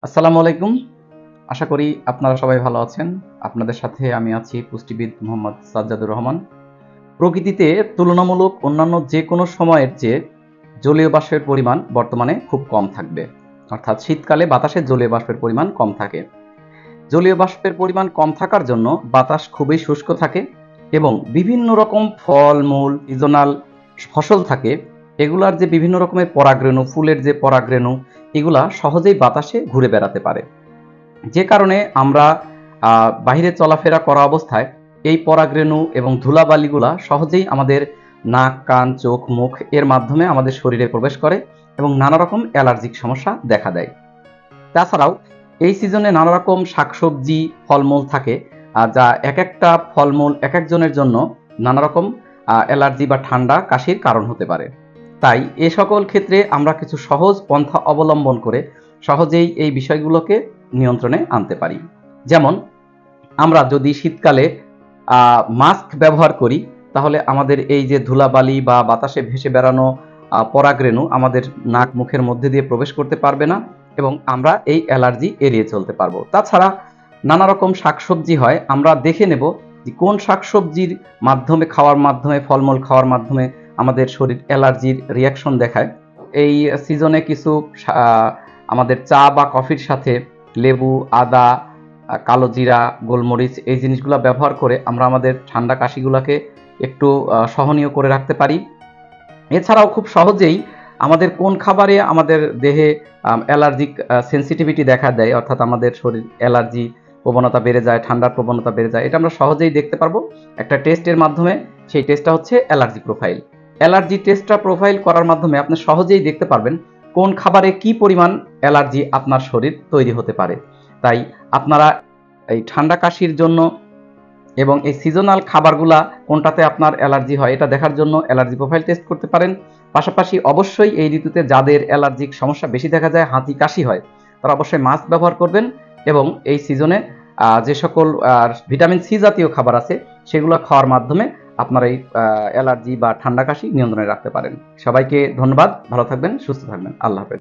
আসসালামু আলাইকুম। আশা করি আপনারা সবাই ভালো আছেন। আপনাদের সাথে আমি আছি পুষ্টিবিদ মোহাম্মদ সাজ্জাদুর রহমান। প্রকৃতিতে তুলনামূলক অন্যান্য যেকোনো সময়ের চেয়ে জলীয় বাষ্পের পরিমাণ বর্তমানে খুব কম থাকবে। অর্থাৎ শীতকালে বাতাসে জলীয় বাষ্পের পরিমাণ কম থাকে। জলীয় বাষ্পের পরিমাণ কম থাকার জন্য বাতাস খুবই শুষ্ক থাকে এবং বিভিন্ন রকম ফল-মূল, সিজনাল ফসল থাকে, এগুলার যে বিভিন্ন রকমের পরাগরেণু, ফুলের যে পরাগরেণু, এগুলা সহজেই বাতাসে ঘুরে বেড়াতে পারে। যে কারণে আমরা বাহিরে চলাফেরা করা অবস্থায় এই পরাগরেণু এবং ধুলাবালিগুলা সহজেই আমাদের নাক, কান, চোখ, মুখ এর মাধ্যমে আমাদের শরীরে প্রবেশ করে এবং নানা রকম অ্যালার্জিক সমস্যা দেখা দেয়। তাছাড়াও এই সিজনে নানা রকম শাকসবজি, ফলমূল থাকে, যা একেকটা ফলমূল একেকজনের জন্য নানা রকম অ্যালার্জি বা ঠান্ডা, কাশির কারণ হতে পারে। তাই এ সকল ক্ষেত্রে আমরা কিছু সহজ পন্থা অবলম্বন করে সহজেই এই বিষয়গুলোকে নিয়ন্ত্রণে আনতে পারি। যেমন আমরা যদি শীতকালে মাস্ক ব্যবহার করি, তাহলে আমাদের এই যে ধুলাবালি বা বাতাসে ভেসে বেড়ানো পরাগরেণু আমাদের নাক, মুখের মধ্যে দিয়ে প্রবেশ করতে পারবে না এবং আমরা এই অ্যালার্জি এড়িয়ে চলতে পারবো। তাছাড়া নানা রকম শাকসবজি হয়, আমরা দেখে নেব যে কোন শাকসবজির মাধ্যমে, খাওয়ার মাধ্যমে, ফলমূল খাওয়ার মাধ্যমে আমাদের শরীর অ্যালার্জির রিয়াকশন দেখায়। এই সিজনে কিছু আমাদের চা বা কফির সাথে লেবু, আদা, কালো জিরা, গোলমরিচ এই জিনিসগুলো ব্যবহার করে আমরা আমাদের ঠান্ডা কাশিগুলোকে একটু সহনীয় করে রাখতে পারি। এছাড়াও খুব সহজেই আমাদের কোন খাবারে আমাদের দেহে অ্যালার্জিক সেন্সিটিভিটি দেখা দেয়, অর্থাৎ আমাদের শরীর অ্যালার্জি প্রবণতা বেড়ে যায়, ঠান্ডার প্রবণতা বেড়ে যায়, এটা আমরা সহজেই দেখতে পারবো একটা টেস্টের মাধ্যমে। সেই টেস্টটা হচ্ছে অ্যালার্জি প্রোফাইল। অ্যালার্জি টেস্টটা প্রোফাইল করার মাধ্যমে আপনি সহজেই দেখতে পারবেন কোন খাবারে কি পরিমাণ অ্যালার্জি আপনার শরীর তৈরি হতে পারে। তাই আপনারা এই ঠান্ডা কাশির জন্য এবং এই সিজনাল খাবারগুলা কোনটাতে আপনার অ্যালার্জি হয় এটা দেখার জন্য অ্যালার্জি প্রোফাইল টেস্ট করতে পারেন। পাশাপাশি অবশ্যই এই ঋতুতে যাদের অ্যালার্জিক সমস্যা বেশি দেখা যায়, হাঁচি কাশি হয়, তারা অবশ্যই মাস্ক ব্যবহার করবেন এবং এই সিজনে যে সকল ভিটামিন সি জাতীয় খাবার আছে সেগুলো খাওয়ার মাধ্যমে আপনার এই অ্যালার্জি বা ঠান্ডা কাশি নিয়ন্ত্রণে রাখতে পারেন। সবাইকে ধন্যবাদ। ভালো থাকবেন, সুস্থ থাকবেন। আল্লাহ হাফেজ।